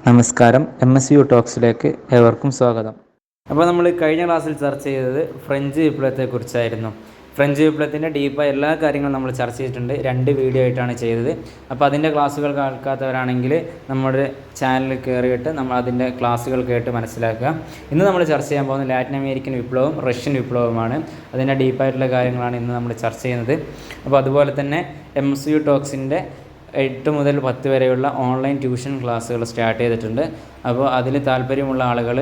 നമസ്കാരം, MSU ടോക്സിലേക്ക് ഏവർക്കും സ്വാഗതം. അപ്പോൾ നമ്മൾ കഴിഞ്ഞ ക്ലാസ്സിൽ ചർച്ച ചെയ്തത് ഫ്രഞ്ച് വിപ്ലവത്തെക്കുറിച്ചായിരുന്നു. ഫ്രഞ്ച് വിപ്ലവത്തിൻ്റെ ഡീപ്പായ എല്ലാ കാര്യങ്ങളും നമ്മൾ ചർച്ച ചെയ്തിട്ടുണ്ട്. 2 വീഡിയോ ആയിട്ടാണ് ചെയ്തത്. അപ്പോൾ അതിൻ്റെ ക്ലാസ്സുകൾ കേൾക്കാത്തവരാണെങ്കിൽ നമ്മുടെ ചാനലിൽ കയറിയിട്ട് നമ്മൾ അതിൻ്റെ ക്ലാസ്സുകൾ കേട്ട് മനസ്സിലാക്കുക. ഇന്ന് നമ്മൾ ചർച്ച ചെയ്യാൻ പോകുന്നത് ലാറ്റിൻ അമേരിക്കൻ വിപ്ലവവും റഷ്യൻ വിപ്ലവവുമാണ്. അതിൻ്റെ ഡീപ്പായിട്ടുള്ള കാര്യങ്ങളാണ് ഇന്ന് നമ്മൾ ചർച്ച ചെയ്യുന്നത്. അപ്പോൾ അതുപോലെ തന്നെ MSU ടോക്സിൻ്റെ 8 മുതൽ 10 വരെയുള്ള ഓൺലൈൻ ട്യൂഷൻ ക്ലാസ്സുകൾ സ്റ്റാർട്ട് ചെയ്തിട്ടുണ്ട്. അപ്പോൾ അതിൽ താല്പര്യമുള്ള ആളുകൾ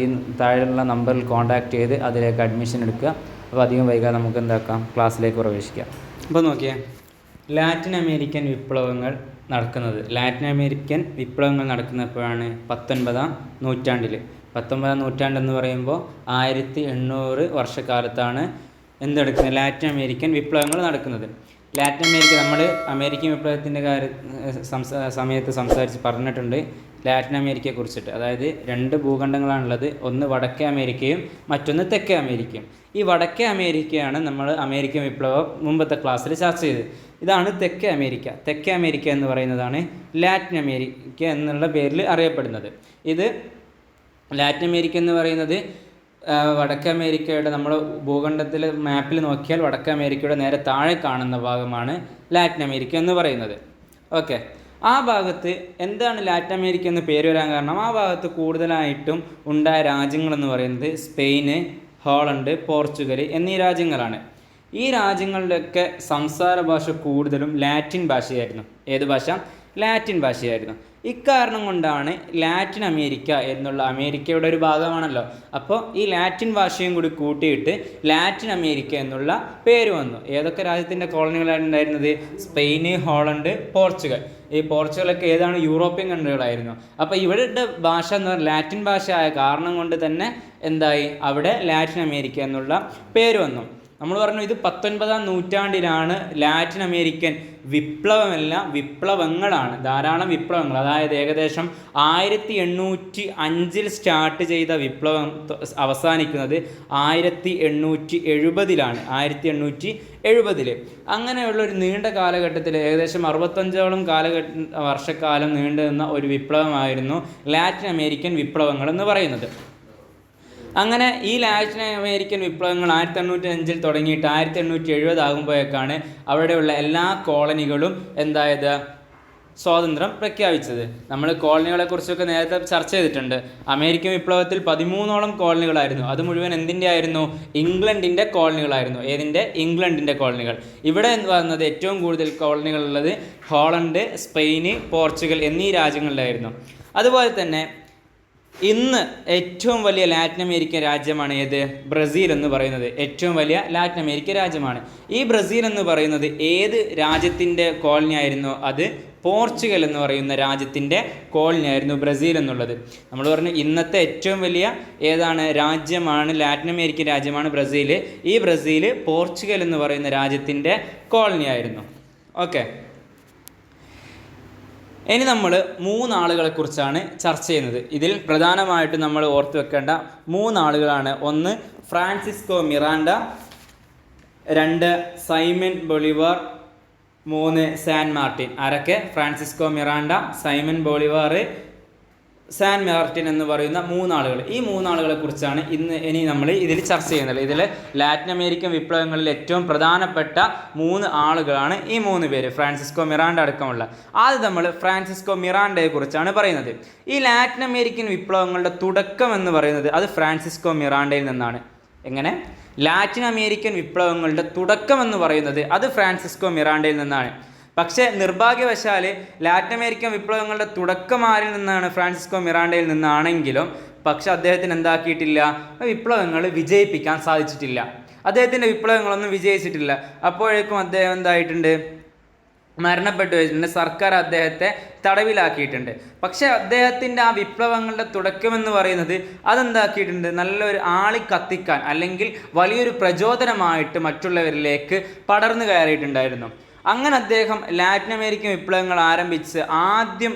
ഈ താഴെയുള്ള നമ്പറിൽ കോൺടാക്റ്റ് ചെയ്ത് അതിലേക്ക് അഡ്മിഷൻ എടുക്കുക. അപ്പോൾ അധികം വൈകാതെ നമുക്ക് എന്താക്കാം, ക്ലാസ്സിലേക്ക് പ്രവേശിക്കാം. അപ്പോൾ നോക്കിയേ, ലാറ്റിൻ അമേരിക്കൻ വിപ്ലവങ്ങൾ നടക്കുന്നപ്പോഴാണ് 19-ാം നൂറ്റാണ്ടിൽ. 19-ാം നൂറ്റാണ്ടെന്ന് പറയുമ്പോൾ 1800 വർഷക്കാലത്താണ് ലാറ്റിൻ അമേരിക്കൻ വിപ്ലവങ്ങൾ നടക്കുന്നത്. ലാറ്റിൻ അമേരിക്ക, നമ്മൾ അമേരിക്കൻ വിപ്ലവത്തിൻ്റെ സമയത്ത് പറഞ്ഞിട്ടുണ്ട് ലാറ്റിൻ അമേരിക്കയെക്കുറിച്ചിട്ട്. അതായത് 2 ഭൂഖണ്ഡങ്ങളാണുള്ളത്. ഒന്ന് വടക്കേ അമേരിക്കയും മറ്റൊന്ന് തെക്കേ അമേരിക്കയും. ഈ വടക്കേ അമേരിക്കയാണ് നമ്മൾ അമേരിക്കൻ വിപ്ലവം മുമ്പത്തെ ക്ലാസ്സിൽ ചർച്ച ചെയ്തത്. ഇതാണ് തെക്കേ അമേരിക്ക. തെക്കേ അമേരിക്ക എന്ന് പറയുന്നതാണ് ലാറ്റിൻ അമേരിക്ക എന്നുള്ള പേരിൽ അറിയപ്പെടുന്നത്. ഇത് ലാറ്റിൻ അമേരിക്ക എന്ന് പറയുന്നത് വടക്കേ അമേരിക്കയുടെ, നമ്മൾ ഭൂഖണ്ഡത്തിൽ മാപ്പിൽ നോക്കിയാൽ വടക്കേ അമേരിക്കയുടെ നേരെ താഴെ കാണുന്ന ഭാഗമാണ് ലാറ്റിൻ അമേരിക്ക എന്ന് പറയുന്നത്. ഓക്കെ, ആ ഭാഗത്ത് എന്താണ് ലാറ്റിൻ അമേരിക്ക എന്ന് പേര് വരാൻ കാരണം? ആ ഭാഗത്ത് കൂടുതലായിട്ടും ഉണ്ടായ രാജ്യങ്ങളെന്ന് പറയുന്നത് സ്പെയിന്, ഹോളണ്ട്, പോർച്ചുഗൽ എന്നീ രാജ്യങ്ങളാണ്. ഈ രാജ്യങ്ങളുടെയൊക്കെ സംസാര ഭാഷ കൂടുതലും ലാറ്റിൻ ഭാഷയായിരുന്നു. ഏത് ഭാഷ? ലാറ്റിൻ ഭാഷയായിരുന്നു. ഇക്കാരണം കൊണ്ടാണ് ലാറ്റിൻ അമേരിക്ക എന്നുള്ള, അമേരിക്കയുടെ ഒരു ഭാഗമാണല്ലോ, അപ്പോൾ ഈ ലാറ്റിൻ ഭാഷയും കൂടി കൂട്ടിയിട്ട് ലാറ്റിൻ അമേരിക്ക എന്നുള്ള പേര് വന്നു. ഏതൊക്കെ രാജ്യത്തിൻ്റെ കോളനികളാണ് ഉണ്ടായിരുന്നത്? Spain, Holland, Portugal. ഈ പോർച്ചുഗലൊക്കെ ഏതാണ്? യൂറോപ്യൻ കൺട്രികളായിരുന്നു. അപ്പോൾ ഇവരുടെ ഭാഷ എന്ന് പറഞ്ഞാൽ ലാറ്റിൻ ഭാഷ ആയ കാരണം കൊണ്ട് തന്നെ എന്തായി, അവിടെ ലാറ്റിൻ അമേരിക്ക എന്നുള്ള പേര് വന്നു. നമ്മൾ പറഞ്ഞു ഇത് 19-ാം നൂറ്റാണ്ടിലാണ് ലാറ്റിൻ അമേരിക്കൻ വിപ്ലവങ്ങളാണ്, ധാരാളം വിപ്ലവങ്ങൾ. അതായത് ഏകദേശം 1805 സ്റ്റാർട്ട് ചെയ്ത വിപ്ലവം അവസാനിക്കുന്നത് 1870-ലാണ്. 1870. അങ്ങനെയുള്ളൊരു നീണ്ട കാലഘട്ടത്തിൽ ഏകദേശം 65ഓളം വർഷക്കാലം നീണ്ടു നിന്ന ഒരു വിപ്ലവമായിരുന്നു ലാറ്റിൻ അമേരിക്കൻ വിപ്ലവങ്ങൾ എന്ന് പറയുന്നത്. അങ്ങനെ ഈ ലാറ്റിൻ അമേരിക്കൻ വിപ്ലവങ്ങൾ 1805 തുടങ്ങിയിട്ട് 1870 ആകുമ്പോഴേക്കാണ് അവിടെയുള്ള എല്ലാ കോളനികളും എന്തായത്, സ്വാതന്ത്ര്യം പ്രഖ്യാപിച്ചത്. നമ്മൾ കോളനികളെക്കുറിച്ചൊക്കെ നേരത്തെ ചർച്ച ചെയ്തിട്ടുണ്ട്. അമേരിക്കൻ വിപ്ലവത്തിൽ 13ഓളം കോളനികളായിരുന്നു. അത് മുഴുവൻ എന്തിൻ്റെ ആയിരുന്നു? ഇംഗ്ലണ്ടിൻ്റെ കോളനികളായിരുന്നു. ഏതിൻ്റെ? ഇംഗ്ലണ്ടിൻ്റെ കോളനികൾ. ഇവിടെ വന്നത് ഏറ്റവും കൂടുതൽ കോളനികളുള്ളത് ഹോളണ്ട്, സ്പെയിന്, പോർച്ചുഗൽ എന്നീ രാജ്യങ്ങളിലായിരുന്നു. അതുപോലെ തന്നെ ഇന്ന് ഏറ്റവും വലിയ ലാറ്റിൻ അമേരിക്കൻ രാജ്യമാണ് ഏത്? ബ്രസീൽ എന്ന് പറയുന്നത് ഏറ്റവും വലിയ ലാറ്റിൻ അമേരിക്കൻ രാജ്യമാണ്. ഈ ബ്രസീൽ എന്ന് പറയുന്നത് ഏത് രാജ്യത്തിൻ്റെ കോളനി ആയിരുന്നു? അത് പോർച്ചുഗൽ എന്ന് പറയുന്ന രാജ്യത്തിൻ്റെ കോളനി ആയിരുന്നു ബ്രസീൽ എന്നുള്ളത്. നമ്മൾ പറഞ്ഞു ഇന്നത്തെ ഏറ്റവും വലിയ രാജ്യമാണ്, ലാറ്റിൻ അമേരിക്കൻ രാജ്യമാണ് ബ്രസീൽ. ഈ ബ്രസീൽ പോർച്ചുഗൽ എന്ന് പറയുന്ന രാജ്യത്തിൻ്റെ കോളനി ആയിരുന്നു. ഓക്കെ, ഇനി നമ്മൾ 3 ആളുകളെക്കുറിച്ചാണ് ചർച്ച ചെയ്യുന്നത്. ഇതിൽ പ്രധാനമായിട്ടും നമ്മൾ ഓർത്തു വെക്കേണ്ട 3 ആളുകളാണ്. 1 Francisco Miranda, 2 Simon Bolivar, 3 San Martin. ആരൊക്കെ? Francisco Miranda, Simon Bolivar, San Martin എന്ന് പറയുന്ന 3 ആളുകൾ. ഈ 3 ആളുകളെ കുറിച്ചാണ് ഇനി നമ്മൾ ഇതിൽ ചർച്ച ചെയ്യുന്നത്. ഇതിൽ ലാറ്റിൻ അമേരിക്കൻ വിപ്ലവങ്ങളിൽ ഏറ്റവും പ്രധാനപ്പെട്ട 3 ആളുകളാണ് ഈ 3 പേര്, ഫ്രാൻസിസ്കോ മിറാണ്ട അടക്കമുള്ള. ആദ്യം നമ്മൾ ഫ്രാൻസിസ്കോ മിറാണ്ടയെ കുറിച്ചാണ് പറയുന്നത്. ഈ ലാറ്റിൻ അമേരിക്കൻ വിപ്ലവങ്ങളുടെ തുടക്കം എന്ന് പറയുന്നത് അത് ഫ്രാൻസിസ്കോ മിറാണ്ടയിൽ നിന്നാണ്. എങ്ങനെ? ലാറ്റിൻ അമേരിക്കൻ വിപ്ലവങ്ങളുടെ തുടക്കം എന്ന് പറയുന്നത് അത് ഫ്രാൻസിസ്കോ മിറാണ്ടയിൽ നിന്നാണ്. പക്ഷേ നിർഭാഗ്യവശാൽ ലാറ്റിൻ അമേരിക്കൻ വിപ്ലവങ്ങളുടെ തുടക്കം ആരിൽ നിന്നാണ്? ഫ്രാൻസിസ്കോ മിറാണ്ടയിൽ നിന്നാണെങ്കിലും പക്ഷെ അദ്ദേഹത്തിന് എന്താക്കിയിട്ടില്ല, വിപ്ലവങ്ങൾ വിജയിപ്പിക്കാൻ സാധിച്ചിട്ടില്ല. അദ്ദേഹത്തിൻ്റെ വിപ്ലവങ്ങളൊന്നും വിജയിച്ചിട്ടില്ല. അപ്പോഴേക്കും അദ്ദേഹം എന്തായിട്ടുണ്ട്? മരണപ്പെട്ടു വെച്ചിട്ടുണ്ട്. സർക്കാർ അദ്ദേഹത്തെ തടവിലാക്കിയിട്ടുണ്ട്. പക്ഷേ അദ്ദേഹത്തിൻ്റെ ആ വിപ്ലവങ്ങളുടെ തുടക്കമെന്ന് പറയുന്നത് അതെന്താക്കിയിട്ടുണ്ട്? നല്ലൊരു ആളി കത്തിക്കാൻ അല്ലെങ്കിൽ വലിയൊരു പ്രചോദനമായിട്ട് മറ്റുള്ളവരിലേക്ക് പടർന്നു കയറിയിട്ടുണ്ടായിരുന്നു. അങ്ങനെ അദ്ദേഹം ലാറ്റിൻ അമേരിക്കൻ വിപ്ലവങ്ങൾ ആരംഭിച്ച് ആദ്യം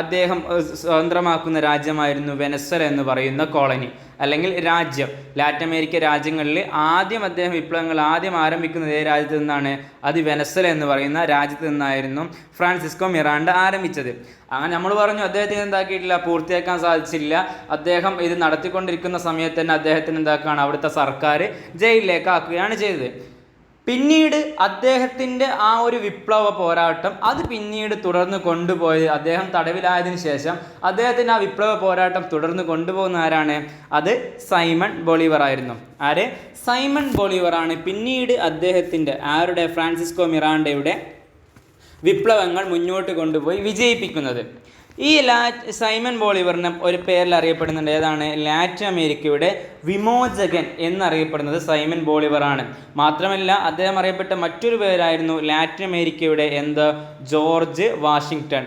അദ്ദേഹം സ്വതന്ത്രമാക്കുന്ന രാജ്യമായിരുന്നു വെനസ്വല എന്ന് പറയുന്ന കോളനി. അല്ലെങ്കിൽ രാജ്യം, ലാറ്റിൻ അമേരിക്ക രാജ്യങ്ങളിൽ ആദ്യം അദ്ദേഹം വിപ്ലവങ്ങൾ ആരംഭിക്കുന്നത് ഏത് രാജ്യത്ത് നിന്നാണ്? അത് വെനസ്വല എന്ന് പറയുന്ന രാജ്യത്ത് നിന്നായിരുന്നു ഫ്രാൻസിസ്കോ മിറാണ്ട ആരംഭിച്ചത്. അങ്ങനെ നമ്മൾ പറഞ്ഞു അദ്ദേഹത്തിന് എന്താക്കിയിട്ടില്ല, പൂർത്തിയാക്കാൻ സാധിച്ചില്ല. അദ്ദേഹം ഇത് നടത്തിക്കൊണ്ടിരിക്കുന്ന സമയത്ത് തന്നെ അദ്ദേഹത്തിന് എന്താക്കുകയാണ്, അവിടുത്തെ സർക്കാർ ജയിലിലേക്ക് ആക്കുകയാണ് ചെയ്തത്. പിന്നീട് അദ്ദേഹത്തിൻ്റെ ആ ഒരു വിപ്ലവ പോരാട്ടം അത് പിന്നീട് തുടർന്ന് കൊണ്ടുപോയത്, അദ്ദേഹം തടവിലായതിനു ശേഷം അദ്ദേഹത്തിൻ്റെ ആ വിപ്ലവ പോരാട്ടം തുടർന്ന് കൊണ്ടുപോകുന്ന ആരാണ്? അത് സൈമൺ ബൊളീവർ ആയിരുന്നു. ആര്? സൈമൺ ബൊളീവറാണ് പിന്നീട് അദ്ദേഹത്തിൻ്റെ ഫ്രാൻസിസ്കോ മിറാണ്ടയുടെ വിപ്ലവങ്ങൾ മുന്നോട്ട് കൊണ്ടുപോയി വിജയിപ്പിക്കുന്നത്. ഈ സൈമൺ ബൊളീവറിനെ ഒരു പേരിൽ അറിയപ്പെടുന്നുണ്ട്. ഏതാണ്? ലാറ്റിൻ അമേരിക്കയുടെ വിമോചകൻ എന്നറിയപ്പെടുന്നത് സൈമൺ ബൊളീവറാണ്. മാത്രമല്ല അദ്ദേഹം അറിയപ്പെട്ട മറ്റൊരു പേരായിരുന്നു ലാറ്റിൻ അമേരിക്കയുടെ ജോർജ് വാഷിങ്ടൺ.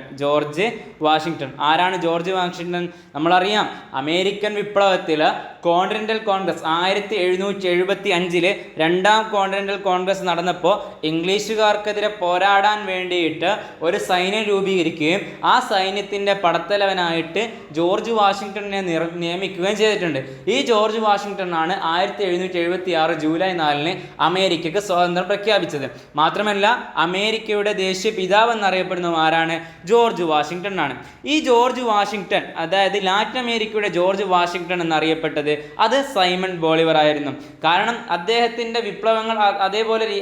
ആരാണ് ജോർജ് വാഷിങ്ടൺ? നമ്മളറിയാം, അമേരിക്കൻ വിപ്ലവത്തിൽ കോണ്ടിനെൻ്റൽ കോൺഗ്രസ് 1775 രണ്ടാം കോണ്ടിനെൻ്റൽ കോൺഗ്രസ് നടന്നപ്പോൾ ഇംഗ്ലീഷുകാർക്കെതിരെ പോരാടാൻ വേണ്ടിയിട്ട് ഒരു സൈന്യം രൂപീകരിക്കുകയും ആ സൈന്യത്തിൻ്റെ പടത്തലവനായിട്ട് ജോർജ് വാഷിങ്ടണിനെ നിയമിക്കുകയും ചെയ്തിട്ടുണ്ട്. ഈ ജോർജ് വാഷിങ്ടൺ ആണ് 1776 ജൂലൈ 4 അമേരിക്കക്ക് സ്വാതന്ത്ര്യം പ്രഖ്യാപിച്ചത്. മാത്രമല്ല അമേരിക്കയുടെ ദേശീയ പിതാവ് എന്നറിയപ്പെടുന്നത് ആരാണ്? ജോർജ് വാഷിങ്ടൺ ആണ്. ഈ ജോർജ് വാഷിങ്ടൺ, അതായത് ലാറ്റിൻ അമേരിക്കയുടെ ജോർജ് വാഷിങ്ടൺ എന്നറിയപ്പെട്ടത് അത് സൈമൺ ബൊളീവർ ആയിരുന്നു. കാരണം അദ്ദേഹത്തിൻ്റെ വിപ്ലവങ്ങൾ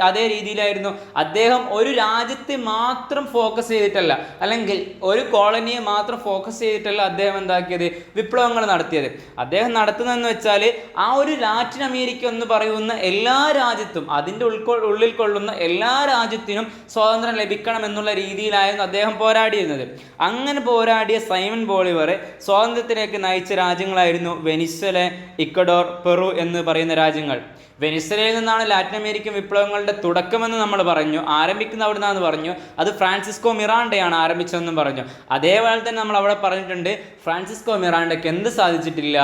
അതേ രീതിയിലായിരുന്നു. അദ്ദേഹം ഒരു രാജ്യത്തെ മാത്രം ഫോക്കസ് ചെയ്തിട്ടല്ല, അല്ലെങ്കിൽ ഒരു കോളനിയെ മാത്രം ഫോക്കസ് ചെയ്തിട്ടല്ല അദ്ദേഹം എന്താക്കിയത്, വിപ്ലവങ്ങൾ നടത്തിയത്. അദ്ദേഹം നടത്തുന്നതെന്ന് വെച്ചാൽ ആ ഒരു ലാറ്റിൻ അമേരിക്ക എന്ന് പറയുന്ന എല്ലാ രാജ്യത്തും, അതിൻ്റെ ഉള്ളിൽ കൊള്ളുന്ന എല്ലാ രാജ്യത്തിനും സ്വാതന്ത്ര്യം ലഭിക്കണം എന്നുള്ള രീതിയിലായിരുന്നു അദ്ദേഹം പോരാടിയിരുന്നത്. അങ്ങനെ പോരാടിയ സൈമൺ ബൊളീവർ സ്വാതന്ത്ര്യത്തിലേക്ക് നയിച്ച രാജ്യങ്ങളായിരുന്നു വെനിസ്വല, ഇക്വഡോർ, പെറു എന്ന് പറയുന്ന രാജ്യങ്ങൾ. വെനിസ്വലയിൽ നിന്നാണ് ലാറ്റിൻ അമേരിക്കൻ വിപ്ലവങ്ങളുടെ തുടക്കമെന്ന് നമ്മൾ പറഞ്ഞു, ആരംഭിക്കുന്ന അവിടെ നിന്നാന്ന് പറഞ്ഞു. അത് ഫ്രാൻസിസ്കോ മിറാണ്ടയാണ് ആരംഭിച്ചതെന്നും പറഞ്ഞു. അതേപോലെ തന്നെ നമ്മൾ അവിടെ പറഞ്ഞിട്ടുണ്ട്, ഫ്രാൻസിസ്കോ മിറാണ്ടയ്ക്ക് എന്ത് സാധിച്ചിട്ടില്ല,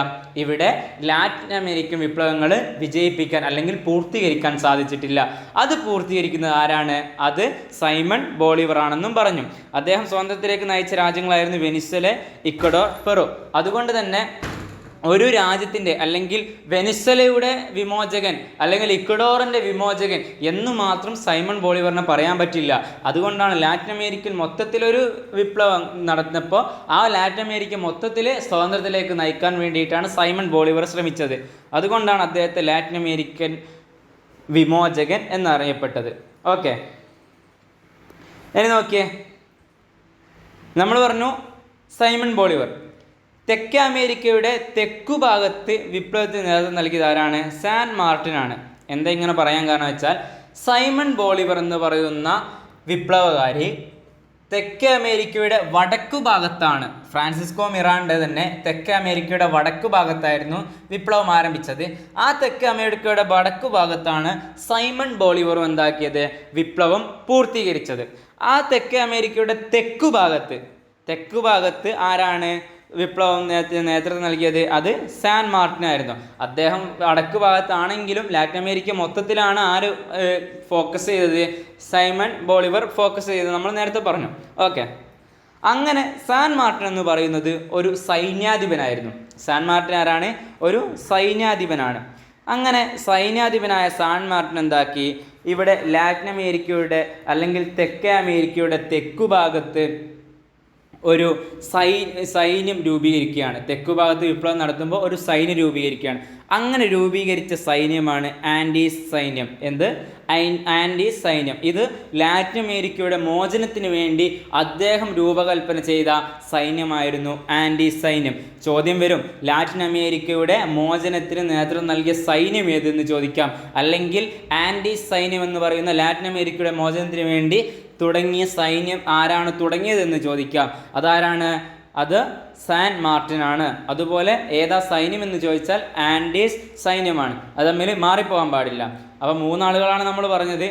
ഇവിടെ ലാറ്റിൻ അമേരിക്കൻ വിപ്ലവങ്ങൾ വിജയിപ്പിക്കാൻ അല്ലെങ്കിൽ പൂർത്തീകരിക്കാൻ സാധിച്ചിട്ടില്ല. അത് പൂർത്തീകരിക്കുന്നത് ആരാണ്? അത് സൈമൺ ബൊളീവർ ആണെന്നും പറഞ്ഞു. അദ്ദേഹം സ്വാതന്ത്ര്യത്തിലേക്ക് നയിച്ച രാജ്യങ്ങളായിരുന്നു വെനിസ്വല, ഇക്വഡോർ, പെറു. അതുകൊണ്ട് തന്നെ ഒരു രാജ്യത്തിൻ്റെ അല്ലെങ്കിൽ വെനിസ്വലയുടെ വിമോചകൻ അല്ലെങ്കിൽ ഇക്വഡോറിൻ്റെ വിമോചകൻ എന്ന് മാത്രം സൈമൺ ബൊളീവറിനെ പറയാൻ പറ്റില്ല. അതുകൊണ്ടാണ് ലാറ്റിൻ അമേരിക്കയിൽ മൊത്തത്തിലൊരു വിപ്ലവം നടന്നപ്പോൾ ആ ലാറ്റിൻ അമേരിക്ക മൊത്തത്തിൽ സ്വാതന്ത്ര്യത്തിലേക്ക് നയിക്കാൻ വേണ്ടിയിട്ടാണ് സൈമൺ ബൊളീവർ ശ്രമിച്ചത്. അതുകൊണ്ടാണ് അദ്ദേഹത്തെ ലാറ്റിൻ അമേരിക്കൻ വിമോചകൻ എന്നറിയപ്പെട്ടത്. ഓക്കെ, ഇനി നോക്കിയേ, നമ്മൾ പറഞ്ഞു സൈമൺ ബൊളീവർ തെക്കേ അമേരിക്കയുടെ തെക്കുഭാഗത്ത് വിപ്ലവത്തിന് നേതൃത്വം നൽകിയത് ആരാണ്? സാൻ മാർട്ടിൻ ആണ്. എന്താ ഇങ്ങനെ പറയാൻ കാരണം വെച്ചാൽ, സൈമൺ ബൊളീവർ എന്ന് പറയുന്ന വിപ്ലവകാരി തെക്കേ അമേരിക്കയുടെ വടക്കു ഭാഗത്താണ്, ഫ്രാൻസിസ്കോ മിറാണ്ട തന്നെ തെക്കേ അമേരിക്കയുടെ വടക്കു ഭാഗത്തായിരുന്നു വിപ്ലവം ആരംഭിച്ചത്. ആ തെക്കേ അമേരിക്കയുടെ വടക്കു ഭാഗത്താണ് സൈമൺ ബൊളീവറും എന്താക്കിയത്, വിപ്ലവം പൂർത്തീകരിച്ചത്. ആ തെക്കേ അമേരിക്കയുടെ തെക്കു ഭാഗത്ത് ആരാണ് വിപ്ലവം നേതൃത്വം നൽകിയത്? അത് സാൻ മാർട്ടിൻ ആയിരുന്നു. അദ്ദേഹം വടക്ക് ഭാഗത്താണെങ്കിലും ലാറ്റിൻ അമേരിക്ക മൊത്തത്തിലാണ് ആര് ഫോക്കസ് ചെയ്തത്? സൈമൺ ബൊളീവർ ഫോക്കസ് ചെയ്തത് നമ്മൾ നേരത്തെ പറഞ്ഞു. ഓക്കെ, അങ്ങനെ സാൻ മാർട്ടിൻ എന്ന് പറയുന്നത് ഒരു സൈന്യാധിപനായിരുന്നു. സാൻ മാർട്ടിൻ ആരാണ്? ഒരു സൈന്യാധിപനാണ്. അങ്ങനെ സൈന്യാധിപനായ സാൻ മാർട്ടിൻ എന്താക്കി, ഇവിടെ ലാറ്റിൻ അമേരിക്കയുടെ അല്ലെങ്കിൽ തെക്കേ അമേരിക്കയുടെ തെക്കുഭാഗത്ത് ഒരു സൈന്യം രൂപീകരിക്കുകയാണ്. തെക്കുഭാഗത്ത് വിപ്ലവം നടത്തുമ്പോൾ ഒരു സൈന്യം രൂപീകരിക്കുകയാണ്. അങ്ങനെ രൂപീകരിച്ച സൈന്യമാണ് ആൻഡീസ് സൈന്യം. ആൻഡീസ് സൈന്യം ഇത് ലാറ്റിൻ അമേരിക്കയുടെ മോചനത്തിന് വേണ്ടി അദ്ദേഹം രൂപകൽപ്പന ചെയ്ത സൈന്യമായിരുന്നു ആൻഡീസ് സൈന്യം. ചോദ്യം വരും, ലാറ്റിൻ അമേരിക്കയുടെ മോചനത്തിന് നേതൃത്വം നൽകിയ സൈന്യം ഏതെന്ന് ചോദിക്കാം. അല്ലെങ്കിൽ ആൻഡീസ് സൈന്യം എന്ന് പറയുന്ന ലാറ്റിൻ അമേരിക്കയുടെ മോചനത്തിന് വേണ്ടി തുടങ്ങിയ സൈന്യം ആരാണ് തുടങ്ങിയതെന്ന് ചോദിക്കാം. അതാരാണ്? അത് സാൻ മാർട്ടിൻ ആണ്. അതുപോലെ ഏതാ സൈന്യം എന്ന് ചോദിച്ചാൽ ആൻഡീസ് സൈന്യമാണ്. അത് തമ്മിൽ മാറിപ്പോകാൻ പാടില്ല. അപ്പോൾ മൂന്നാളുകളാണ് നമ്മൾ പറഞ്ഞത്.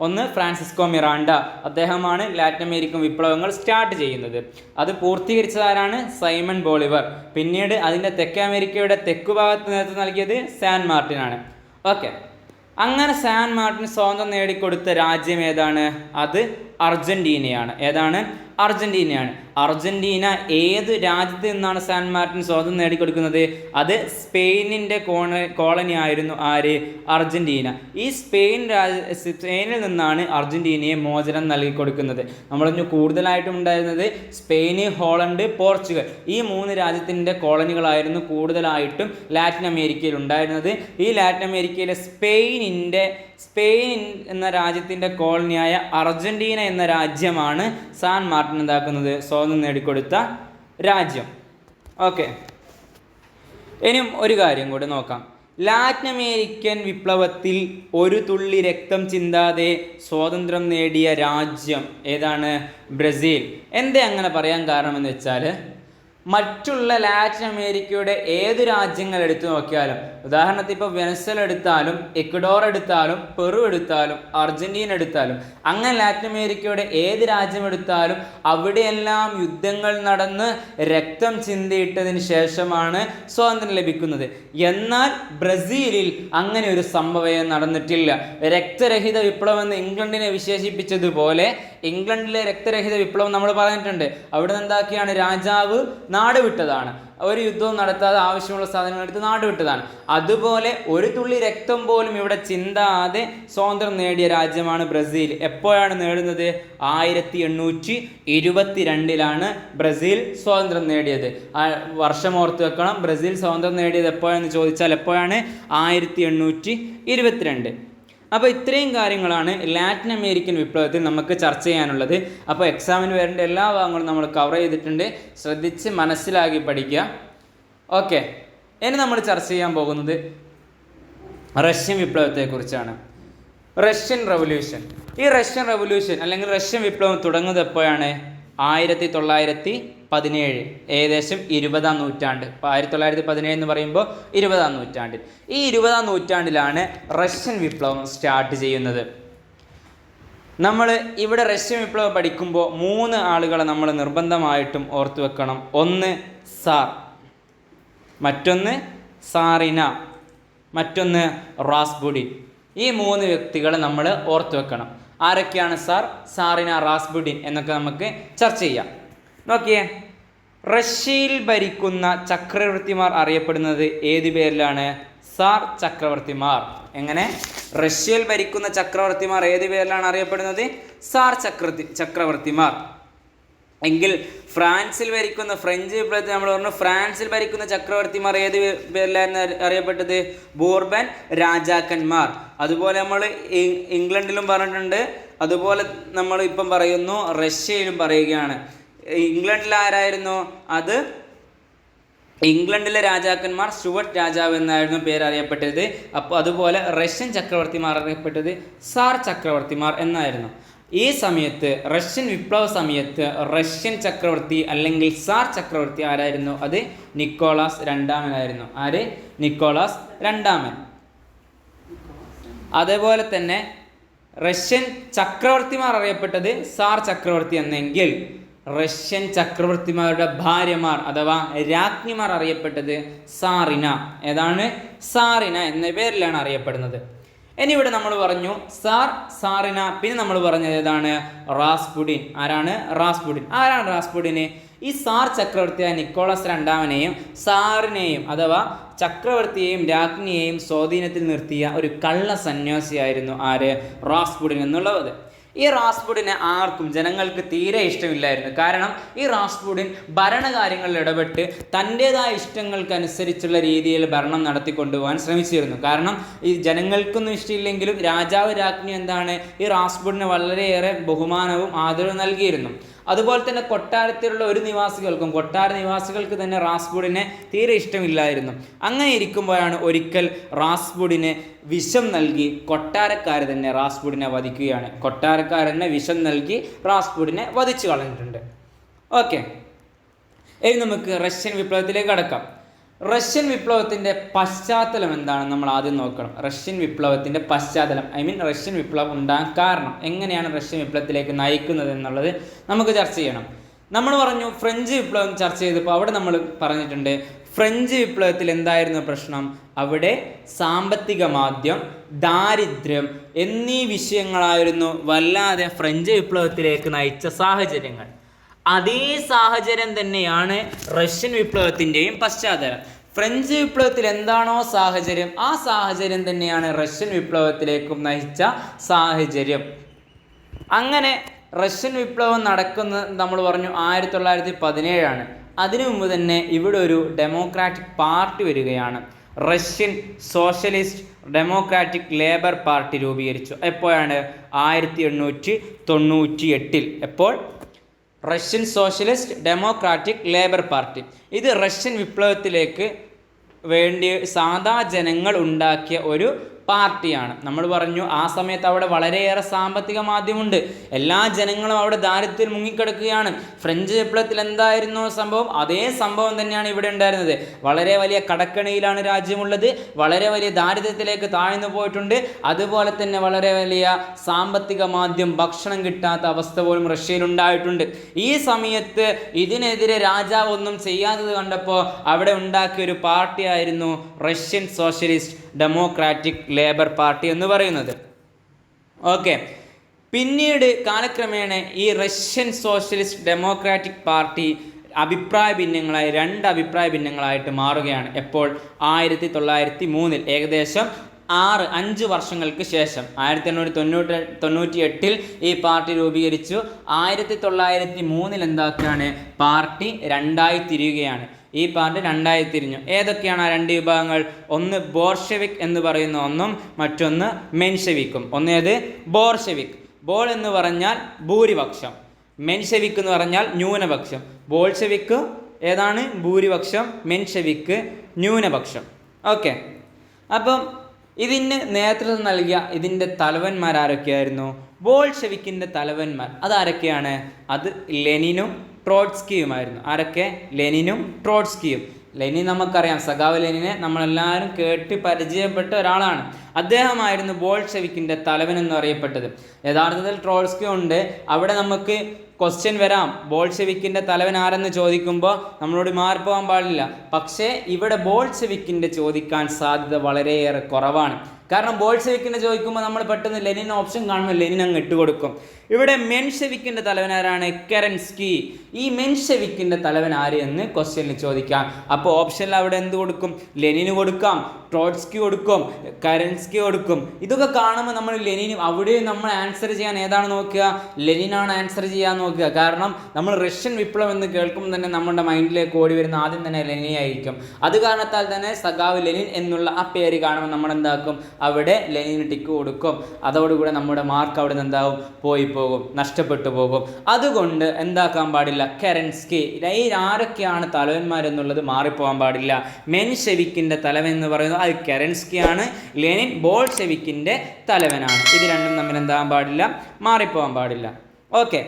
ഒന്ന് ഫ്രാൻസിസ്കോ മിറാണ്ട, അദ്ദേഹമാണ് ലാറ്റിൻ അമേരിക്കൻ വിപ്ലവങ്ങൾ സ്റ്റാർട്ട് ചെയ്യുന്നത്. അത് പൂർത്തീകരിച്ചതാരാണ്? Simon Bolivar. പിന്നീട് അതിൻ്റെ തെക്കേ അമേരിക്കയുടെ തെക്കുഭാഗത്ത് നേതൃത്വം നൽകിയത് സാൻ മാർട്ടിൻ ആണ്. ഓക്കെ, അങ്ങനെ സാൻ മാർട്ടിൻ സ്വാതന്ത്ര്യം നേടിക്കൊടുത്ത രാജ്യം ഏതാണ്? അത് അർജൻറ്റീനയാണ്. ഏതാണ്? അർജൻറ്റീനയാണ്. അർജൻറ്റീന ഏത് രാജ്യത്ത് നിന്നാണ് സാൻ മാർട്ടിൻ സ്വാതന്ത്ര്യം നേടിക്കൊടുക്കുന്നത്? അത് സ്പെയിനിൻ്റെ കോളനി ആയിരുന്നു ആര്? അർജൻറ്റീന. ഈ സ്പെയിനിൽ നിന്നാണ് അർജൻറ്റീനയെ മോചനം നൽകി കൊടുക്കുന്നത്. നമ്മളിന്ന് കൂടുതലായിട്ടും ഉണ്ടായിരുന്നത് സ്പെയിന്, ഹോളണ്ട്, പോർച്ചുഗൽ ഈ 3 രാജ്യത്തിൻ്റെ കോളനികളായിരുന്നു കൂടുതലായിട്ടും ലാറ്റിൻ അമേരിക്കയിൽ ഉണ്ടായിരുന്നത്. ഈ ലാറ്റിൻ അമേരിക്കയിലെ സ്പെയിൻ എന്ന രാജ്യത്തിൻ്റെ കോളനിയായ അർജൻറ്റീന എന്ന രാജ്യമാണ് സാൻ മാർട്ടിൻ എന്താക്കുന്നത്? സ്വാതന്ത്ര്യം നേടിക്കൊടുത്ത രാജ്യം. ഓക്കെ, ഇനിയും ഒരു കാര്യം കൂടി നോക്കാം. ലാറ്റിൻ അമേരിക്കൻ വിപ്ലവത്തിൽ ഒരു തുള്ളി രക്തം ചിന്താതെ സ്വാതന്ത്ര്യം നേടിയ രാജ്യം ഏതാണ്? ബ്രസീൽ. എന്തേ അങ്ങനെ പറയാൻ കാരണമെന്ന് വെച്ചാൽ, മറ്റുള്ള ലാറ്റിൻ അമേരിക്കയുടെ ഏത് രാജ്യങ്ങൾ എടുത്തു നോക്കിയാലും, ഉദാഹരണത്തിന് ഇപ്പോൾ വെനസ്വല എടുത്താലും, എക്വഡോർ എടുത്താലും, പെറു എടുത്താലും, അർജൻറ്റീന എടുത്താലും, അങ്ങനെ ലാറ്റിൻ അമേരിക്കയുടെ ഏത് രാജ്യം എടുത്താലും അവിടെയെല്ലാം യുദ്ധങ്ങൾ നടന്ന് രക്തം ചിന്തിയിട്ടതിന് ശേഷമാണ് സ്വാതന്ത്ര്യം ലഭിക്കുന്നത്. എന്നാൽ ബ്രസീലിൽ അങ്ങനെ ഒരു സംഭവം നടന്നിട്ടില്ല. രക്തരഹിത വിപ്ലവം എന്ന് ഇംഗ്ലണ്ടിനെ വിശേഷിപ്പിച്ചതുപോലെ ഇംഗ്ലണ്ടിലെ രക്തരഹിത വിപ്ലവം നമ്മൾ പറഞ്ഞിട്ടുണ്ട്. അവിടെ നിന്ന് എന്താക്കിയാണ്? രാജാവ് നാട് വിട്ടതാണ്. ഒരു യുദ്ധവും നടത്താതെ ആവശ്യമുള്ള സാധനങ്ങൾ എടുത്ത് നാട് വിട്ടതാണ്. അതുപോലെ ഒരു തുള്ളി രക്തം പോലും ഇവിടെ ചിന്താതെ സ്വാതന്ത്ര്യം നേടിയ രാജ്യമാണ് ബ്രസീൽ. എപ്പോഴാണ് നേടുന്നത്? 1822 ബ്രസീൽ സ്വാതന്ത്ര്യം നേടിയത്. വർഷം ഓർത്ത് വെക്കണം. ബ്രസീൽ സ്വാതന്ത്ര്യം നേടിയത് എപ്പോഴാണെന്ന് ചോദിച്ചാൽ എപ്പോഴാണ്? 1822. അപ്പോൾ ഇത്രയും കാര്യങ്ങളാണ് ലാറ്റിൻ അമേരിക്കൻ വിപ്ലവത്തിൽ നമുക്ക് ചർച്ച ചെയ്യാനുള്ളത്. അപ്പോൾ എക്സാമിന് വരേണ്ട എല്ലാ ഭാഗങ്ങളും നമ്മൾ കവർ ചെയ്തിട്ടുണ്ട്. ശ്രദ്ധിച്ച് മനസ്സിലാക്കി പഠിക്കുക. ഓക്കെ, ഇനി നമ്മൾ ചർച്ച ചെയ്യാൻ പോകുന്നത് റഷ്യൻ വിപ്ലവത്തെക്കുറിച്ചാണ്. Russian revolution. ഈ റഷ്യൻ റവല്യൂഷൻ അല്ലെങ്കിൽ റഷ്യൻ വിപ്ലവം തുടങ്ങുന്നത് എപ്പോഴാണ്? 1917, ഏകദേശം 20-ാം നൂറ്റാണ്ട്. ഇപ്പോൾ 1917 എന്ന് പറയുമ്പോൾ 20-ാം നൂറ്റാണ്ടിൽ. ഈ 20-ാം നൂറ്റാണ്ടിലാണ് റഷ്യൻ വിപ്ലവം സ്റ്റാർട്ട് ചെയ്യുന്നത്. നമ്മൾ ഇവിടെ റഷ്യൻ വിപ്ലവം പഠിക്കുമ്പോൾ 3 ആളുകളെ നമ്മൾ നിർബന്ധമായിട്ടും ഓർത്തു വെക്കണം. ഒന്ന് സാർ, മറ്റൊന്ന് സാറിന, മറ്റൊന്ന് റാസ്പുടിൻ. ഈ 3 വ്യക്തികളെ നമ്മൾ ഓർത്തു വെക്കണം. ആരൊക്കെയാണ് സാർ, സാറിന, റാസ്പുടിൻ എന്നൊക്കെ നമുക്ക് ചർച്ച ചെയ്യാം. നോക്കിയേ, റഷ്യയിൽ ഭരിക്കുന്ന ചക്രവർത്തിമാർ അറിയപ്പെടുന്നത് ഏത് പേരിലാണ്? സാർ ചക്രവർത്തിമാർ. എങ്ങനെ? റഷ്യയിൽ ഭരിക്കുന്ന ചക്രവർത്തിമാർ ഏത് പേരിലാണ് അറിയപ്പെടുന്നത്? സാർ ചക്രവർത്തിമാർ. എങ്കിൽ ഫ്രാൻസിൽ ഭരിക്കുന്ന ഫ്രഞ്ച് വിപ്ലവത്തിൽ നമ്മൾ പറഞ്ഞു, ഫ്രാൻസിൽ ഭരിക്കുന്ന ചക്രവർത്തിമാർ ഏത് പേരിലായിരുന്നു അറിയപ്പെട്ടത്? ബൂർബൻ രാജാക്കന്മാർ. അതുപോലെ നമ്മൾ ഇംഗ്ലണ്ടിലും പറഞ്ഞിട്ടുണ്ട്, അതുപോലെ നമ്മൾ ഇപ്പം പറയുന്നു റഷ്യയിലും പറയുകയാണ്. ഇംഗ്ലണ്ടിൽ ആരായിരുന്നു? അത് ഇംഗ്ലണ്ടിലെ രാജാക്കന്മാർ സ്റ്റുവർട്ട് രാജാവ് എന്നായിരുന്നു പേരറിയപ്പെട്ടത്. അപ്പോൾ അതുപോലെ റഷ്യൻ ചക്രവർത്തിമാർ അറിയപ്പെട്ടത് സാർ ചക്രവർത്തിമാർ എന്നായിരുന്നു. ഈ സമയത്ത് റഷ്യൻ വിപ്ലവ സമയത്ത് റഷ്യൻ ചക്രവർത്തി അല്ലെങ്കിൽ സാർ ചക്രവർത്തി ആരായിരുന്നു? അത് നിക്കോളാസ് രണ്ടാമനായിരുന്നു. ആര്? നിക്കോളാസ് രണ്ടാമൻ. അതേപോലെ തന്നെ റഷ്യൻ ചക്രവർത്തിമാർ അറിയപ്പെട്ടത് സാർ ചക്രവർത്തി എന്നെങ്കിൽ റഷ്യൻ ചക്രവർത്തിമാരുടെ ഭാര്യമാർ അഥവാ രാജ്ഞിമാർ അറിയപ്പെട്ടത് സാറിന. ഏതാണ്? സാറിന എന്ന പേരിലാണ് അറിയപ്പെടുന്നത്. ഇനി ഇവിടെ നമ്മൾ പറഞ്ഞു സാർ, സാറിന. പിന്നെ നമ്മൾ പറഞ്ഞത് ഏതാണ്? റാസ്പുടിൻ. ആരാണ്? റാസ്പുടിൻ. ആരാണ് റാസ്പുടിന്? ഈ സാർ ചക്രവർത്തിയായ നിക്കോളാസ് രണ്ടാമനെയും സാറിനെയും അഥവാ ചക്രവർത്തിയെയും രാജ്ഞിയെയും സ്വാധീനത്തിൽ നിർത്തിയ ഒരു കള്ള സന്യാസിയായിരുന്നു ആര്? റാസ്പുടിൻ എന്നുള്ളത്. ഈ റാസ്പുടിനെ ആർക്കും, ജനങ്ങൾക്ക് തീരെ ഇഷ്ടമില്ലായിരുന്നു. കാരണം ഈ റാസ്പുടിൻ ഭരണകാര്യങ്ങളിൽ ഇടപെട്ട് തൻ്റേതായ ഇഷ്ടങ്ങൾക്കനുസരിച്ചുള്ള രീതിയിൽ ഭരണം നടത്തിക്കൊണ്ടുപോകാൻ ശ്രമിച്ചിരുന്നു. കാരണം ഈ ജനങ്ങൾക്കൊന്നും ഇഷ്ടമില്ലെങ്കിലും രാജാവ് രാജ്ഞി എന്താണ്, ഈ റാസ്പുടിന് വളരെയേറെ ബഹുമാനവും ആദരവും നൽകിയിരുന്നു. അതുപോലെ തന്നെ കൊട്ടാരത്തിലുള്ള കൊട്ടാര നിവാസികൾക്ക് തന്നെ റാസ്പുടിനെ തീരെ ഇഷ്ടമില്ലായിരുന്നു. അങ്ങനെ ഇരിക്കുമ്പോഴാണ് ഒരിക്കൽ റാസ്പുടിനെ വിഷം നൽകി കൊട്ടാരക്കാർ തന്നെ റാസ്പുടിനെ വധിക്കുകയാണ്. കൊട്ടാരക്കാരനെ വിഷം നൽകി റാസ്പുടിനെ വധിച്ചു കളഞ്ഞിട്ടുണ്ട്. ഓക്കെ, ഇനി നമുക്ക് റഷ്യൻ വിപ്ലവത്തിലേക്ക് കടക്കാം. റഷ്യൻ വിപ്ലവത്തിൻ്റെ പശ്ചാത്തലം എന്താണെന്ന് നമ്മൾ ആദ്യം നോക്കണം. റഷ്യൻ വിപ്ലവത്തിൻ്റെ പശ്ചാത്തലം, റഷ്യൻ വിപ്ലവം ഉണ്ടാകാൻ കാരണം, എങ്ങനെയാണ് റഷ്യൻ വിപ്ലവത്തിലേക്ക് നയിക്കുന്നത് എന്നുള്ളത് നമുക്ക് ചർച്ച ചെയ്യണം. നമ്മൾ പറഞ്ഞു ഫ്രഞ്ച് വിപ്ലവം ചർച്ച ചെയ്തപ്പോൾ അവിടെ നമ്മൾ പറഞ്ഞിട്ടുണ്ട് ഫ്രഞ്ച് വിപ്ലവത്തിൽ എന്തായിരുന്നു പ്രശ്നം? അവിടെ സാമ്പത്തിക മാന്ദ്യം, ദാരിദ്ര്യം എന്നീ വിഷയങ്ങളായിരുന്നു വല്ലാതെ ഫ്രഞ്ച് വിപ്ലവത്തിലേക്ക് നയിച്ച സാഹചര്യങ്ങൾ. അതേ സാഹചര്യം തന്നെയാണ് റഷ്യൻ വിപ്ലവത്തിൻ്റെയും പശ്ചാത്തലം. ഫ്രഞ്ച് വിപ്ലവത്തിൽ എന്താണോ സാഹചര്യം, ആ സാഹചര്യം തന്നെയാണ് റഷ്യൻ വിപ്ലവത്തിലേക്കും നയിച്ച സാഹചര്യം. അങ്ങനെ റഷ്യൻ വിപ്ലവം നടക്കുന്നത് നമ്മൾ പറഞ്ഞു 1917 അതിനു മുമ്പ് തന്നെ ഇവിടെ ഒരു ഡെമോക്രാറ്റിക് പാർട്ടി വരികയാണ്. Russian socialist democratic labour party രൂപീകരിച്ചു. എപ്പോഴാണ്? 1898. എപ്പോൾ? Russian socialist democratic labour party. ഇത് റഷ്യൻ വിപ്ലവത്തിലേക്ക് വേണ്ടി സാധാ ജനങ്ങൾ ഉണ്ടാക്കിയ ഒരു പാർട്ടിയാണ്. നമ്മൾ പറഞ്ഞു ആ സമയത്ത് അവിടെ വളരെയേറെ സാമ്പത്തിക മാന്ദ്യമുണ്ട്. എല്ലാ ജനങ്ങളും അവിടെ ദാരിദ്ര്യത്തിൽ മുങ്ങിക്കിടക്കുകയാണ്. ഫ്രഞ്ച് വിപ്ലവത്തിൽ എന്തായിരുന്നു സംഭവം? അതേ സംഭവം തന്നെയാണ് ഇവിടെ ഉണ്ടായിരുന്നത്. വളരെ വലിയ കടക്കണിയിലാണ് രാജ്യമുള്ളത്. വളരെ വലിയ ദാരിദ്ര്യത്തിലേക്ക് താഴ്ന്നു പോയിട്ടുണ്ട്. അതുപോലെ തന്നെ വളരെ വലിയ സാമ്പത്തിക മാന്ദ്യം, ഭക്ഷണം കിട്ടാത്ത അവസ്ഥ പോലും റഷ്യയിൽ ഉണ്ടായിട്ടുണ്ട്. ഈ സമയത്ത് ഇതിനെതിരെ രാജാവ് ഒന്നും ചെയ്യാത്തത് കണ്ടപ്പോൾ അവിടെ ഉണ്ടാക്കിയ ഒരു പാർട്ടിയായിരുന്നു Russian socialist democratic labour party എന്ന് പറയുന്നത്. ഓക്കെ, പിന്നീട് കാലക്രമേണ ഈ റഷ്യൻ സോഷ്യലിസ്റ്റ് ഡെമോക്രാറ്റിക് പാർട്ടി രണ്ട് അഭിപ്രായ ഭിന്നങ്ങളായിട്ട് മാറുകയാണ്. എപ്പോൾ? 1903 ഏകദേശം 5 വർഷങ്ങൾക്ക് ശേഷം 1898 ഈ പാർട്ടി രൂപീകരിച്ചു. 1903 എന്താക്കുകയാണ്? പാർട്ടി രണ്ടായി തിരിയുകയാണ്. ഈ പാർട്ടി രണ്ടായി തിരിഞ്ഞു. ഏതൊക്കെയാണ് ആ രണ്ട് വിഭാഗങ്ങൾ? ഒന്ന് ബോൾഷെവിക് എന്ന് പറയുന്ന ഒന്നും, മറ്റൊന്ന് മെൻഷെവിക്കും. ഒന്നേത്? ബോൾഷെവിക്. ബോൾ എന്ന് പറഞ്ഞാൽ ഭൂരിപക്ഷം, മെൻഷെവിക് എന്ന് പറഞ്ഞാൽ ന്യൂനപക്ഷം. ബോൾഷെവിക്ക് ഏതാണ്? ഭൂരിപക്ഷം, മെൻഷെവിക്ക് ന്യൂനപക്ഷം. ഓക്കെ, അപ്പം ഇതിന് നേതൃത്വം നൽകിയ ഇതിൻ്റെ തലവന്മാരാരൊക്കെയായിരുന്നു? ബോൾഷെവിക്കിൻ്റെ തലവന്മാർ അതാരൊക്കെയാണ്? അത് ലെനിനും ട്രോട്സ്കിയുമായിരുന്നു. ആരൊക്കെ? ലെനിനും ട്രോട്സ്കിയും. ലെനിൻ നമുക്കറിയാം, സഖാവ് ലെനിനെ നമ്മളെല്ലാവരും കേട്ട് പരിചയപ്പെട്ട ഒരാളാണ്. അദ്ദേഹമായിരുന്നു ബോൾഷെവിക്കിൻ്റെ തലവൻ എന്ന് അറിയപ്പെട്ടത്. യഥാർത്ഥത്തിൽ ട്രോട്സ്കി ഉണ്ട്. അവിടെ നമുക്ക് ക്വസ്റ്റ്യൻ വരാം, ബോൾഷെവിക്കിൻ്റെ തലവൻ ആരെന്ന് ചോദിക്കുമ്പോൾ നമ്മളോട് മാറിപ്പോകാൻ പാടില്ല. പക്ഷേ ഇവിടെ ബോൾഷെവിക്കിൻ്റെ ചോദിക്കാൻ സാധ്യത വളരെയേറെ കുറവാണ്. കാരണം ബോൾഷെവിക്കിൻ്റെ ചോദിക്കുമ്പോൾ നമ്മൾ പെട്ടെന്ന് ലെനിൻ ഓപ്ഷൻ കാണുമ്പോൾ ലെനിൻ അങ്ങ് ഇട്ടുകൊടുക്കും. ഇവിടെ മെൻഷെവിക്കിൻ്റെ തലവൻ ആരാണ്? കെറൻസ്കി. ഈ മെൻഷെവിക്കിൻ്റെ തലവൻ ആര് എന്ന് ക്വസ്റ്റ്യനിൽ ചോദിക്കാം. അപ്പോൾ ഓപ്ഷനിൽ അവിടെ എന്ത് കൊടുക്കും? ലെനിന് കൊടുക്കാം, ട്രോട്സ്കി കൊടുക്കും, കെറൻസ്കി കൊടുക്കും. ഇതൊക്കെ കാണുമ്പോൾ നമ്മൾ ലെനിനും അവിടെ നമ്മൾ ആൻസർ ചെയ്യാൻ ഏതാണ് നോക്കുക? ലെനിനാണ് ആൻസർ ചെയ്യാൻ നോക്കുക. കാരണം നമ്മൾ റഷ്യൻ വിപ്ലവം എന്ന് കേൾക്കുമ്പോൾ തന്നെ നമ്മുടെ മൈൻഡിലേക്ക് ഓടി വരുന്ന ആദ്യം തന്നെ ലെനിനായിരിക്കും. അത് കാരണത്താൽ തന്നെ സഖാവ് ലെനിൻ എന്നുള്ള ആ പേര് കാണുമ്പോൾ നമ്മൾ എന്താക്കും? അവിടെ ലെനിന് ടിക്ക് കൊടുക്കും. അതോടുകൂടെ നമ്മുടെ മാർക്ക് അവിടെ നിന്ന് എന്താവും? പോയി പോകും, നഷ്ടപ്പെട്ടു പോകും. അതുകൊണ്ട് എന്താക്കാൻ പാടില്ല? കെറൻസ്കി. ഈ ആരൊക്കെയാണ് തലവന്മാരെന്നുള്ളത് മാറിപ്പോകാൻ പാടില്ല. മെൻഷെവിക്കിൻ്റെ തലവൻ എന്ന് പറയുന്നത് അത് കെറൻസ്കിയാണ്. ലെനിൻ ബോൾഷെവിക്കിൻ്റെ തലവനാണ്. ഇത് രണ്ടും തമ്മിൽ എന്താകാൻ പാടില്ല? മാറിപ്പോകാൻ പാടില്ല. ഓക്കെ,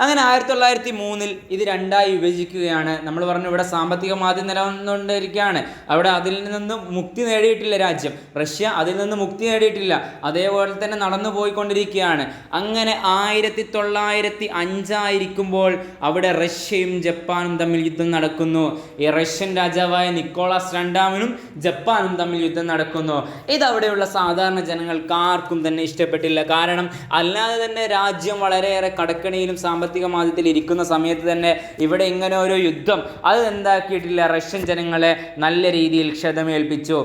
അങ്ങനെ 1903 ഇത് രണ്ടായി വിഭജിക്കുകയാണ്. നമ്മൾ പറഞ്ഞു ഇവിടെ സാമ്പത്തിക മാന്ദ്യം നിലനിന്നുകൊണ്ടിരിക്കുകയാണ്. അവിടെ അതിൽ നിന്ന് മുക്തി നേടിയിട്ടില്ല രാജ്യം. റഷ്യ അതിൽ നിന്ന് മുക്തി നേടിയിട്ടില്ല. അതേപോലെ തന്നെ നടന്നു പോയിക്കൊണ്ടിരിക്കുകയാണ്. അങ്ങനെ 1905 ആയിരിക്കുമ്പോൾ അവിടെ റഷ്യയും ജപ്പാനും തമ്മിൽ യുദ്ധം നടക്കുന്നു. ഈ റഷ്യൻ രാജാവായ നിക്കോളാസ് രണ്ടാമനും ജപ്പാനും തമ്മിൽ യുദ്ധം നടക്കുന്നു. ഇതവിടെയുള്ള സാധാരണ ജനങ്ങൾക്ക് ആർക്കും തന്നെ ഇഷ്ടപ്പെട്ടില്ല. കാരണം അല്ലാതെ തന്നെ രാജ്യം വളരെയേറെ കടക്കണിയിലും സാമ്പത്തിക മാന്ദ്യത്തിൽ ഇരിക്കുന്ന സമയത്ത് തന്നെ ഇവിടെ ഇങ്ങനെ ഒരു യുദ്ധം അത് എന്താക്കിയിട്ടില്ല? റഷ്യൻ ജനങ്ങളെ നല്ല രീതിയിൽ ക്ഷതമേൽപ്പിച്ചു.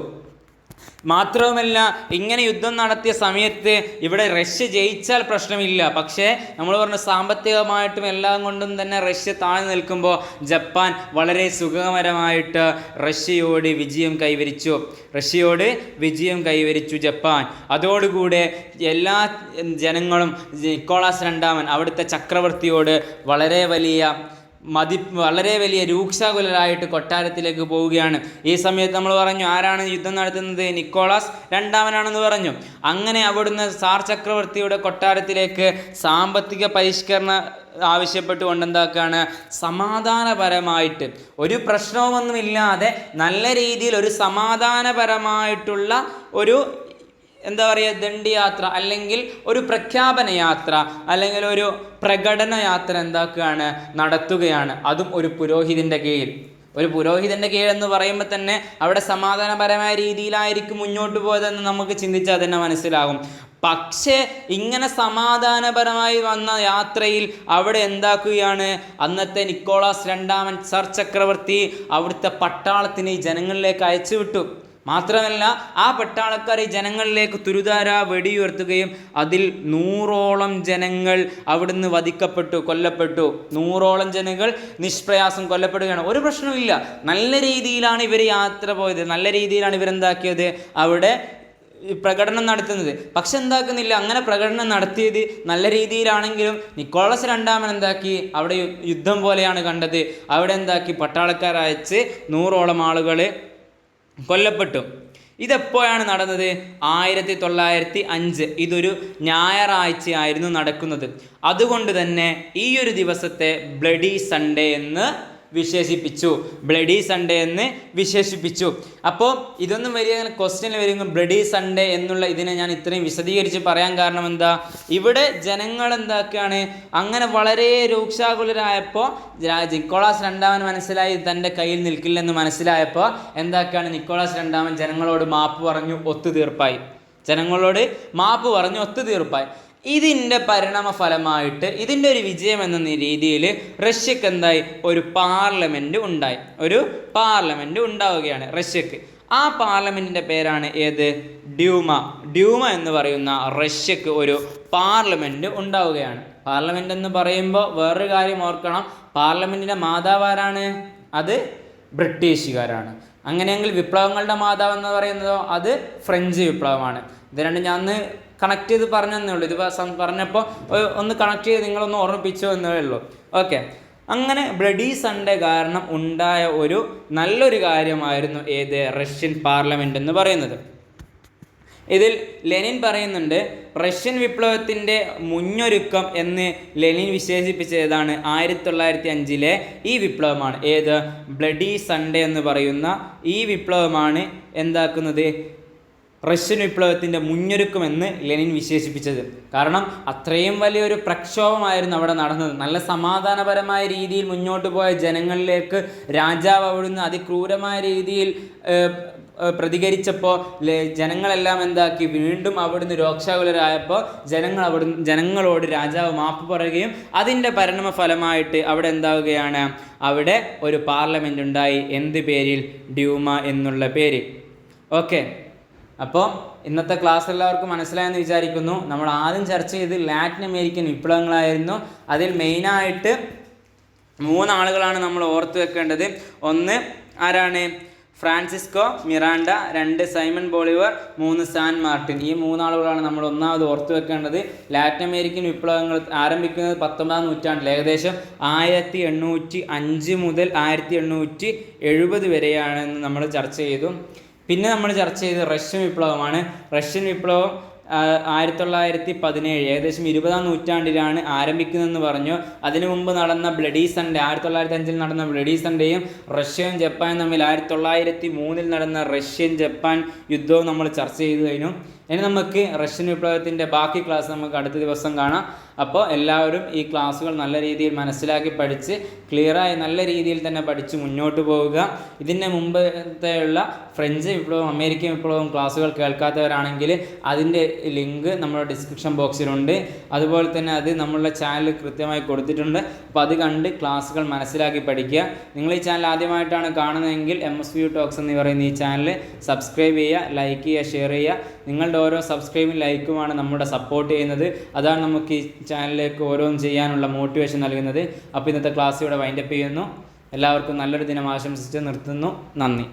മാത്രവുമല്ല, ഇങ്ങനെ യുദ്ധം നടത്തിയ സമയത്ത് ഇവിടെ റഷ്യ ജയിച്ചാൽ പ്രശ്നമില്ല. പക്ഷേ നമ്മൾ പറഞ്ഞു സാമ്പത്തികമായിട്ടും എല്ലാം കൊണ്ടും തന്നെ റഷ്യ താഴ്ന്നു നിൽക്കുമ്പോൾ ജപ്പാൻ വളരെ സുഖകരമായിട്ട് റഷ്യയോട് വിജയം കൈവരിച്ചു ജപ്പാൻ. അതോടുകൂടെ എല്ലാ ജനങ്ങളും നിക്കോളാസ് രണ്ടാമൻ അവിടുത്തെ ചക്രവർത്തിയോട് വളരെ വലിയ രൂക്ഷകുലരായിട്ട് കൊട്ടാരത്തിലേക്ക് പോവുകയാണ്. ഈ സമയത്ത് നമ്മൾ പറഞ്ഞു ആരാണ് യുദ്ധം നടത്തുന്നത്? നിക്കോളാസ് രണ്ടാമനാണെന്ന് പറഞ്ഞു. അങ്ങനെ അവിടുന്ന് സാർ ചക്രവർത്തിയുടെ കൊട്ടാരത്തിലേക്ക് സാമ്പത്തിക പരിഷ്കരണം ആവശ്യപ്പെട്ടുകൊണ്ട് എന്താക്കുകയാണ്? സമാധാനപരമായിട്ട് ഒരു പ്രശ്നവുമൊന്നുമില്ലാതെ നല്ല രീതിയിൽ ഒരു സമാധാനപരമായിട്ടുള്ള ഒരു ദണ്ഡിയാത്ര അല്ലെങ്കിൽ ഒരു പ്രഖ്യാപന യാത്ര അല്ലെങ്കിൽ ഒരു പ്രകടന യാത്ര എന്താക്കുകയാണ്? നടത്തുകയാണ്. അതും ഒരു പുരോഹിതൻ്റെ കീഴിൽ. ഒരു പുരോഹിതൻ്റെ കീഴെന്ന് പറയുമ്പോൾ തന്നെ അവിടെ സമാധാനപരമായ രീതിയിലായിരിക്കും മുന്നോട്ട് പോയതെന്ന് നമുക്ക് ചിന്തിച്ചാൽ തന്നെ മനസ്സിലാകും. പക്ഷേ ഇങ്ങനെ സമാധാനപരമായി വന്ന യാത്രയിൽ അവിടെ എന്താക്കുകയാണ്, അന്നത്തെ നിക്കോളാസ് രണ്ടാമൻ സർ ചക്രവർത്തി അവിടുത്തെ പട്ടാളത്തിന് ഈ ജനങ്ങളിലേക്ക് അയച്ചുവിട്ടു. മാത്രമല്ല ആ പട്ടാളക്കാർ ഈ ജനങ്ങളിലേക്ക് തുരുതാര വെടിയുയർത്തുകയും അതിൽ 100ഓളം ജനങ്ങൾ അവിടുന്ന് വധിക്കപ്പെട്ടു, കൊല്ലപ്പെട്ടു. 100ഓളം ജനങ്ങൾ നിഷ്പ്രയാസം കൊല്ലപ്പെടുകയാണ്. ഒരു പ്രശ്നവുമില്ല. നല്ല രീതിയിലാണ് ഇവർ യാത്ര പോയത്, നല്ല രീതിയിലാണ് ഇവരെന്താക്കിയത്, അവിടെ പ്രകടനം നടത്തുന്നത്. പക്ഷെ എന്താക്കുന്നില്ല, അങ്ങനെ പ്രകടനം നടത്തിയത് നല്ല രീതിയിലാണെങ്കിലും നിക്കോളാസ് രണ്ടാമൻ എന്താക്കി, അവിടെ യുദ്ധം പോലെയാണ് കണ്ടത്. അവിടെ എന്താക്കി, പട്ടാളക്കാർ അയച്ച് 100ഓളം ആളുകൾ കൊല്ലപ്പെട്ടു. ഇതെപ്പോഴാണ് നടന്നത്? 1905. ഇതൊരു ഞായറാഴ്ചയായിരുന്നു നടക്കുന്നത്. അതുകൊണ്ട് തന്നെ ഈ ഒരു ദിവസത്തെ ബ്ലഡി സൺഡേ എന്ന് വിശേഷിപ്പിച്ചു. ബ്ലഡി സൺഡേ എന്ന് വിശേഷിപ്പിച്ചു. അപ്പോൾ ഇതൊന്നും വലിയ ക്വസ്റ്റ്യനിൽ വരുമ്പോൾ ബ്ലഡി സൺഡേ എന്നുള്ള ഇതിനെ ഞാൻ ഇത്രയും വിശദീകരിച്ച് പറയാൻ കാരണം എന്താ, ഇവിടെ ജനങ്ങൾ എന്താക്കുകയാണ്, അങ്ങനെ വളരെ രൂക്ഷാകുലരായപ്പോൾ നിക്കോളാസ് രണ്ടാമൻ മനസ്സിലായി തൻ്റെ കയ്യിൽ നിൽക്കില്ലെന്ന് മനസ്സിലായപ്പോൾ എന്താക്കുകയാണ്, നിക്കോളാസ് രണ്ടാമൻ ജനങ്ങളോട് മാപ്പ് പറഞ്ഞു ഒത്തുതീർപ്പായി. ജനങ്ങളോട് മാപ്പ് പറഞ്ഞു ഒത്തുതീർപ്പായി. ഇതിൻ്റെ പരിണാമ ഫലമായിട്ട്, ഇതിൻ്റെ ഒരു വിജയം എന്ന രീതിയിൽ റഷ്യക്ക് എന്തായി, ഒരു പാർലമെൻറ്റ് ഉണ്ടായി. ഒരു പാർലമെൻറ്റ് ഉണ്ടാവുകയാണ് റഷ്യക്ക്. ആ പാർലമെൻറ്റിൻ്റെ പേരാണ് ഏത്? ഡ്യൂമ. ഡ്യൂമ എന്ന് പറയുന്ന റഷ്യക്ക് ഒരു പാർലമെൻറ്റ് ഉണ്ടാവുകയാണ്. പാർലമെൻറ്റ് എന്ന് പറയുമ്പോൾ വേറൊരു കാര്യം ഓർക്കണം, പാർലമെൻറ്റിൻ്റെ മാതാവാരാണ്? അത് ബ്രിട്ടീഷുകാരാണ്. അങ്ങനെയെങ്കിൽ വിപ്ലവങ്ങളുടെ മാതാവ് എന്ന് പറയുന്നതോ അത് ഫ്രഞ്ച് വിപ്ലവമാണ്. ഇത് രണ്ടും ഞാൻ കണക്ട് ചെയ്ത് പറഞ്ഞതേ ഉള്ളൂ. ഇത് പറഞ്ഞപ്പോൾ ഒന്ന് കണക്ട് ചെയ്ത് നിങ്ങളൊന്ന് ഓർമ്മിപ്പിച്ചോ എന്നേ ഉള്ളൂ. ഓക്കെ, അങ്ങനെ ബ്ലഡി സൺഡേ കാരണം ഉണ്ടായ ഒരു നല്ലൊരു കാര്യമായിരുന്നു ഏത്? റഷ്യൻ പാർലമെൻറ്റ് എന്ന് പറയുന്നത്. ഇതിൽ ലെനിൻ പറയുന്നുണ്ട്, റഷ്യൻ വിപ്ലവത്തിൻ്റെ മുന്നൊരുക്കം എന്ന് ലെനിൻ വിശേഷിപ്പിച്ചതാണ് 1905 ഈ വിപ്ലവമാണ്. ഏത്? ബ്ലഡി സൺഡേ എന്ന് പറയുന്ന ഈ വിപ്ലവമാണ് എന്താക്കുന്നത്, റഷ്യൻ വിപ്ലവത്തിൻ്റെ മുന്നൊരുക്കമെന്ന് ലെനിൻ വിശേഷിപ്പിച്ചത്. കാരണം അത്രയും വലിയൊരു പ്രക്ഷോഭമായിരുന്നു അവിടെ നടന്നത്. നല്ല സമാധാനപരമായ രീതിയിൽ മുന്നോട്ട് പോയ ജനങ്ങളിലേക്ക് രാജാവ് അവിടുന്ന് അതിക്രൂരമായ രീതിയിൽ പ്രതികരിച്ചപ്പോൾ ജനങ്ങളെല്ലാം എന്താക്കി, വീണ്ടും അവിടുന്ന് രോക്ഷാകുലരായപ്പോൾ ജനങ്ങളോട് രാജാവ് മാപ്പ് പറയുകയും അതിൻ്റെ പരിണാമ ഫലമായിട്ട് അവിടെ എന്താവുകയാണ്, അവിടെ ഒരു പാർലമെൻറ്റ് ഉണ്ടായി. എന്ത് പേരിൽ? ഡ്യൂമ എന്നുള്ള പേര്. ഓക്കെ, അപ്പോൾ ഇന്നത്തെ ക്ലാസ് എല്ലാവർക്കും മനസ്സിലായെന്ന് വിചാരിക്കുന്നു. നമ്മൾ ആദ്യം ചർച്ച ചെയ്ത് ലാറ്റിൻ അമേരിക്കൻ വിപ്ലവങ്ങളായിരുന്നു. അതിൽ മെയിനായിട്ട് 3 ആളുകളാണ് നമ്മൾ ഓർത്ത് വെക്കേണ്ടത്. ഒന്ന് ആരാണ്? Francisco Miranda, 2 Simon Bolivar, 3 San Martin. ഈ 3 ആളുകളാണ് നമ്മൾ ഒന്നാമത് ഓർത്ത് വെക്കേണ്ടത്. ലാറ്റിൻ അമേരിക്കൻ വിപ്ലവങ്ങൾ ആരംഭിക്കുന്നത് 19ാം നൂറ്റാണ്ടിൽ, ഏകദേശം 1805 മുതൽ 1870 വരെയാണെന്ന് നമ്മൾ ചർച്ച ചെയ്തു. പിന്നെ നമ്മൾ ചർച്ച ചെയ്ത് റഷ്യൻ വിപ്ലവമാണ്. റഷ്യൻ വിപ്ലവം 1917, ഏകദേശം 20ാം നൂറ്റാണ്ടിലാണ് ആരംഭിക്കുന്നതെന്ന് പറഞ്ഞു. അതിനു മുമ്പ് നടന്ന ബ്ലഡി സൺഡേ, 1905 നടന്ന ബ്ലഡി സൺഡേയും റഷ്യയും ജപ്പാനും തമ്മിൽ 1903 നടന്ന റഷ്യൻ ജപ്പാൻ യുദ്ധവും നമ്മൾ ചർച്ച ചെയ്തു കഴിഞ്ഞു. ഇനി നമുക്ക് റഷ്യൻ വിപ്ലവത്തിൻ്റെ ബാക്കി ക്ലാസ് നമുക്ക് അടുത്ത ദിവസം കാണാം. അപ്പോൾ എല്ലാവരും ഈ ക്ലാസ്സുകൾ നല്ല രീതിയിൽ മനസ്സിലാക്കി പഠിച്ച് ക്ലിയറായി നല്ല രീതിയിൽ തന്നെ പഠിച്ച് മുന്നോട്ട് പോവുക. ഇതിൻ്റെ മുമ്പത്തെയുള്ള ഫ്രഞ്ച് വിപ്ലവം, അമേരിക്കൻ വിപ്ലവം ക്ലാസ്സുകൾ കേൾക്കാത്തവരാണെങ്കിൽ അതിൻ്റെ ലിങ്ക് നമ്മുടെ ഡിസ്ക്രിപ്ഷൻ ബോക്സിലുണ്ട്. അതുപോലെ തന്നെ അത് നമ്മളുടെ ചാനൽ കൃത്യമായി കൊടുത്തിട്ടുണ്ട്. അപ്പോൾ അത് കണ്ട് ക്ലാസ്സുകൾ മനസ്സിലാക്കി പഠിക്കുക. നിങ്ങൾ ഈ ചാനൽ ആദ്യമായിട്ടാണ് കാണുന്നതെങ്കിൽ MSVU ടോക്സ് എന്ന് പറയുന്ന ഈ ചാനൽ സബ്സ്ക്രൈബ് ചെയ്യുക, ലൈക്ക് ചെയ്യുക, ഷെയർ ചെയ്യുക. നിങ്ങളുടെ ഓരോ സബ്സ്ക്രൈബും ലൈക്കുമാണ് നമ്മുടെ സപ്പോർട്ട് ചെയ്യുന്നത്. അതാണ് നമുക്ക് ഈ ചാനലിലേക്ക് ഓരോന്നും ചെയ്യാനുള്ള മോട്ടിവേഷൻ നൽകുന്നത്. അപ്പോൾ ഇന്നത്തെ ക്ലാസ് ഇവിടെ വൈൻഡപ്പ് ചെയ്യുന്നു. എല്ലാവർക്കും നല്ലൊരു ദിനം ആശംസിച്ച് നിർത്തുന്നു. നന്ദി.